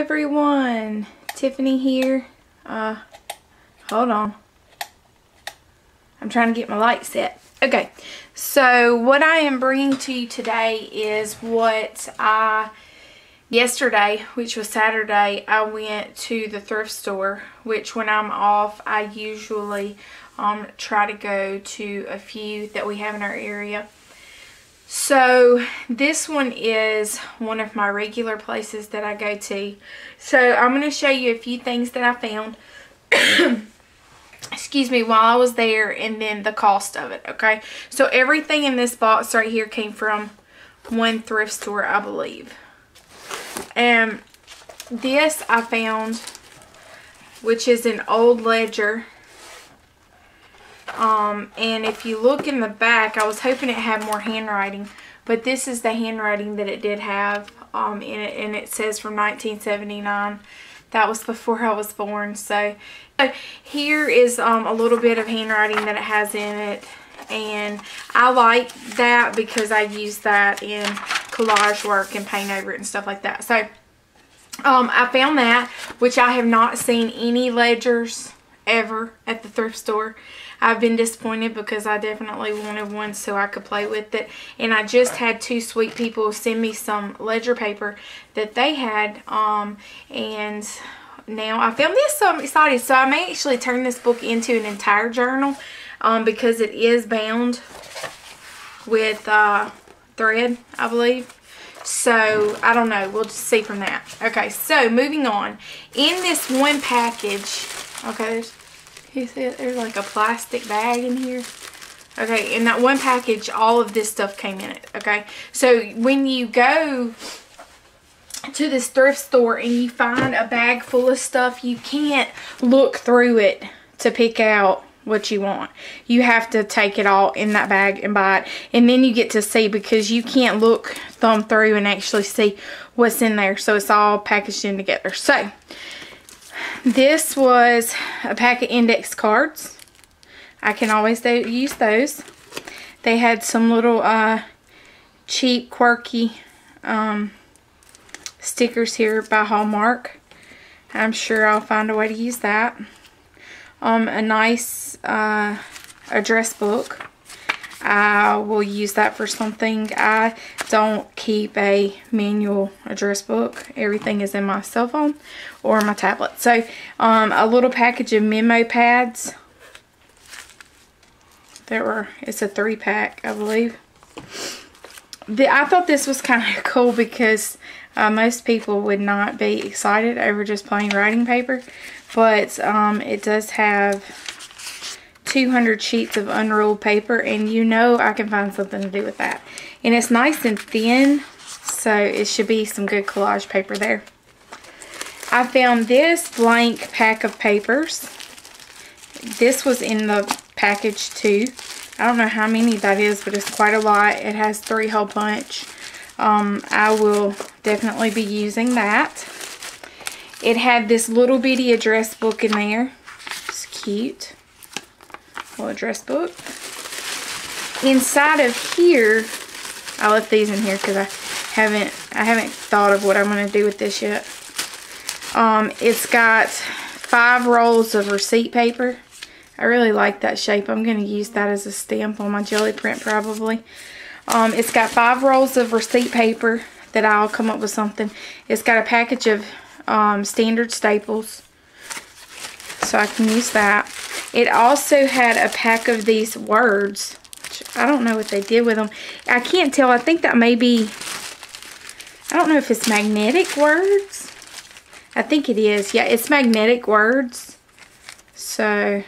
everyone, Tiffany here. Hold on, I'm trying to get my light set. Okay, so what I am bringing to you today is what yesterday, which was Saturday, I went to the thrift store, which when I'm off I usually try to go to a few that we have in our area. So this one is one of my regular places that I go to. So I'm going to show you a few things that I found excuse me, while I was there, and then the cost of it. Okay, so everything in this box right here came from one thrift store, I believe. And this I found, which is an old ledger. And if you look in the back, I was hoping it had more handwriting, but this is the handwriting that it did have in it, and it says from 1979. That was before I was born. So here is a little bit of handwriting that it has in it, and I like that because I use that in collage work and paint over it and stuff like that. So I found that, which I have not seen any ledgers ever at the thrift store. I've been disappointed because I definitely wanted one so I could play with it, and I just had two sweet people send me some ledger paper that they had, and now I found this, so I'm excited. So I may actually turn this book into an entire journal because it is bound with thread, I believe. So I don't know, we'll just see from that. Okay, so moving on. In this one package, okay, you see it? There's like a plastic bag in here. Okay, in that one package, all of this stuff came in it. Okay, so when you go to this thrift store and you find a bag full of stuff, you can't look through it to pick out what you want. You have to take it all in that bag and buy it, and then you get to see, because you can't look, thumb through and actually see what's in there. So it's all packaged in together. So this was a pack of index cards. I can always use those. They had some little cheap, quirky stickers here by Hallmark. I'm sure I'll find a way to use that. A nice address book. I will use that for something. I don't keep a manual address book. Everything is in my cell phone or my tablet. So a little package of memo pads. It's a 3-pack, I believe. I thought this was kind of cool because most people would not be excited over just plain writing paper, but it does have 200 sheets of unrolled paper, and you know I can find something to do with that. And it's nice and thin, so it should be some good collage paper there. I found this blank pack of papers. This was in the package too. I don't know how many that is, but it's quite a lot. It has 3-hole punch. I will definitely be using that. It had this little bitty address book in there. It's cute. Little address book. Inside of here, I left these in here because I haven't thought of what I'm going to do with this yet. It's got 5 rolls of receipt paper. I really like that shape. I'm going to use that as a stamp on my jelly print probably. It's got 5 rolls of receipt paper that I'll come up with something. It's got a package of standard staples, so I can use that. It also had a pack of these words, which I don't know what they did with them. I can't tell. I think that may be, I don't know if it's magnetic words. I think it is. Yeah, it's magnetic words. So,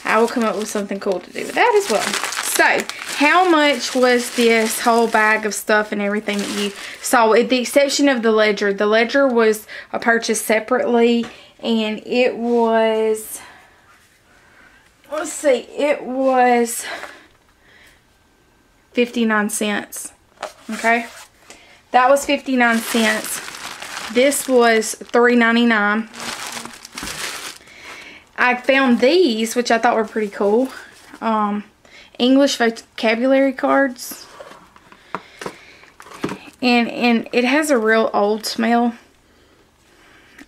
I will come up with something cool to do with that as well. So, how much was this whole bag of stuff and everything that you saw, with the exception of the ledger? The ledger was purchased separately, and it was, let's see, it was 59 cents. Okay, that was 59 cents. This was $3.99. I found these, which I thought were pretty cool. English vocabulary cards. And it has a real old smell.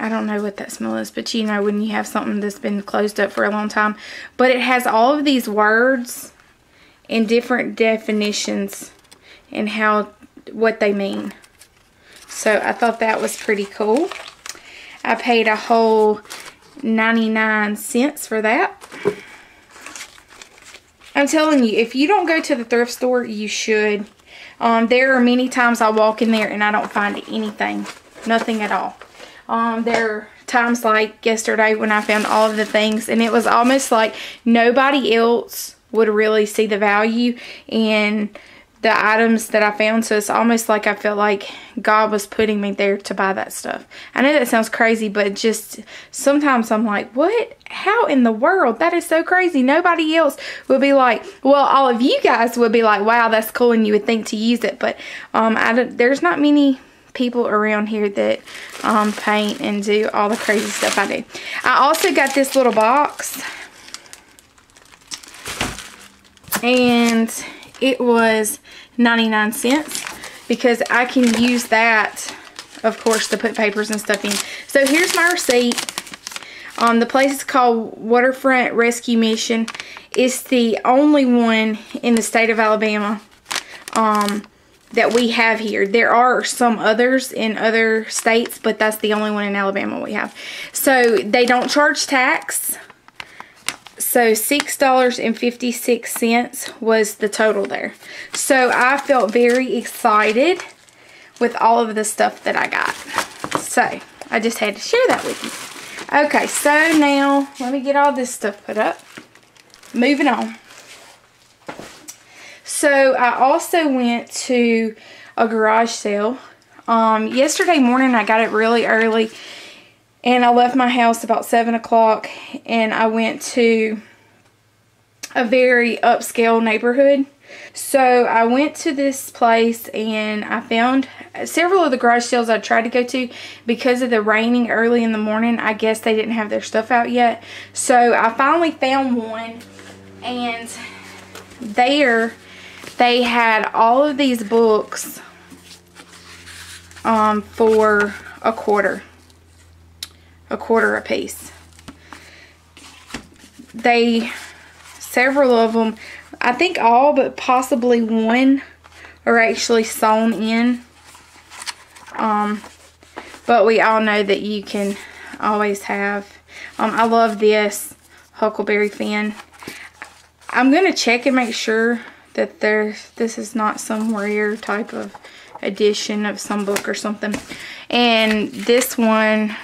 I don't know what that smell is, but you know when you have something that's been closed up for a long time. But it has all of these words and different definitions and what they mean. So I thought that was pretty cool. I paid a whole 99 cents for that. I'm telling you, if you don't go to the thrift store, you should. There are many times I walk in there and I don't find anything. Nothing at all. There are times like yesterday when I found all of the things, and it was almost like nobody else would really see the value in the items that I found. So it's almost like I felt like God was putting me there to buy that stuff. I know that sounds crazy, but just sometimes I'm like, what? How in the world? That is so crazy. Nobody else would be like, well, all of you guys would be like, wow, that's cool, and you would think to use it. But there's not many people around here that paint and do all the crazy stuff I do. I also got this little box, and it was 99 cents because I can use that, of course, to put papers and stuff in. So here's my receipt. The place is called Waterfront Rescue Mission. It's the only one in the state of Alabama that we have here. There are some others in other states, but that's the only one in Alabama we have. So they don't charge tax. So $6.56 was the total there. So I felt very excited with all of the stuff that I got. So I just had to share that with you. Okay, so now let me get all this stuff put up. Moving on. So I also went to a garage sale. Yesterday morning I got it really early, and I left my house about 7 o'clock, and I went to a very upscale neighborhood. So I went to this place and I found several of the garage sales I tried to go to. Because of the raining early in the morning, I guess they didn't have their stuff out yet. So I finally found one, and there they had all of these books for a quarter a piece. Several of them, I think all but possibly one, are actually sewn in. But we all know that you can always have. I love this Huckleberry Finn. I'm going to check and make sure that this is not some rare type of edition of some book or something. And this one,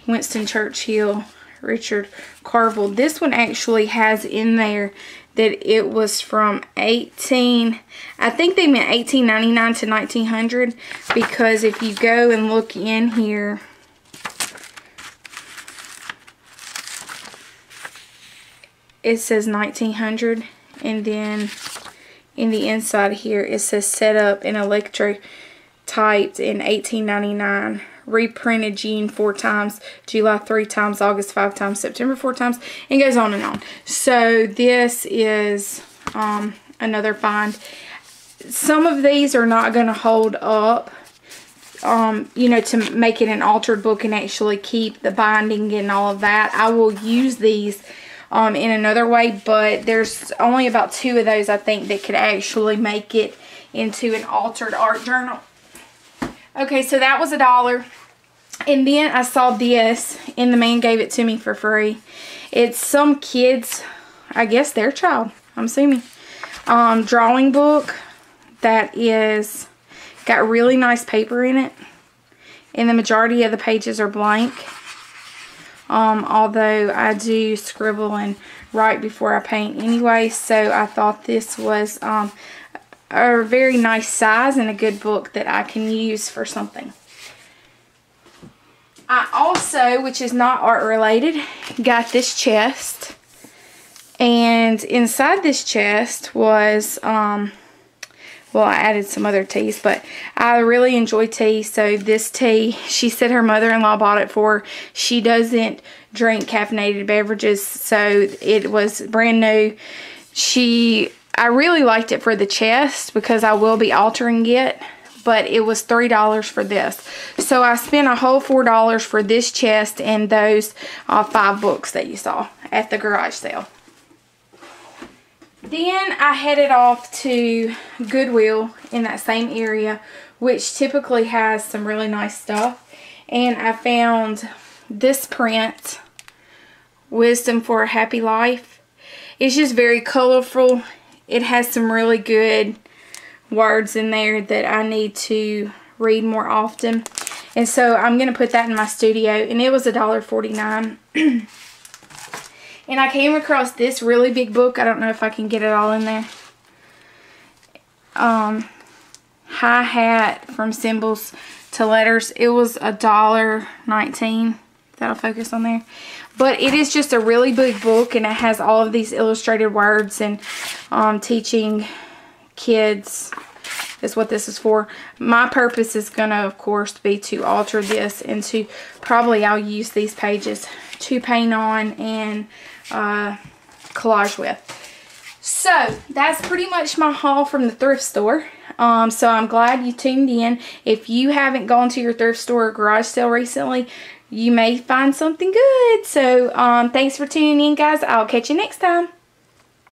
Winston Churchill, Richard Carville. This one actually has in there that it was from I think they meant 1899 to 1900, because if you go and look in here, it says 1900, and then in the inside here it says set up in electric typed in 1899. Reprinted June 4 times, July 3 times, August 5 times, September 4 times, and goes on and on. So this is another find. Some of these are not going to hold up, you know, to make it an altered book and actually keep the binding and all of that. I will use these in another way, but there's only about 2 of those I think that could actually make it into an altered art journal. Okay, so that was $1. And then I saw this, and the man gave it to me for free. It's some kids, I guess their child, I'm assuming, drawing book that is got really nice paper in it. And the majority of the pages are blank. Although I do scribble and write before I paint anyway. So I thought this was a very nice size and a good book that I can use for something. I also, which is not art related, got this chest. And inside this chest was, well, I added some other teas, but I really enjoy tea. So this tea, she said her mother-in-law bought it for her. She doesn't drink caffeinated beverages, so it was brand new. I really liked it for the chest because I will be altering it, but it was $3 for this. So I spent a whole $4 for this chest and those 5 books that you saw at the garage sale. Then I headed off to Goodwill in that same area, which typically has some really nice stuff. And I found this print, Wisdom for a Happy Life. It's just very colorful. It has some really good words in there that I need to read more often. And so I'm going to put that in my studio. And it was $1.49. And I came across this really big book. I don't know if I can get it all in there. Hi-Hat from Symbols to Letters. It was $1.19. That'll focus on there. But it is just a really big book, and it has all of these illustrated words, and teaching kids is what this is for. My purpose is going to, of course, be to alter this into, probably I'll use these pages to paint on and collage with. So that's pretty much my haul from the thrift store. So I'm glad you tuned in. If you haven't gone to your thrift store or garage sale recently, you may find something good. So thanks for tuning in, guys. I'll catch you next time.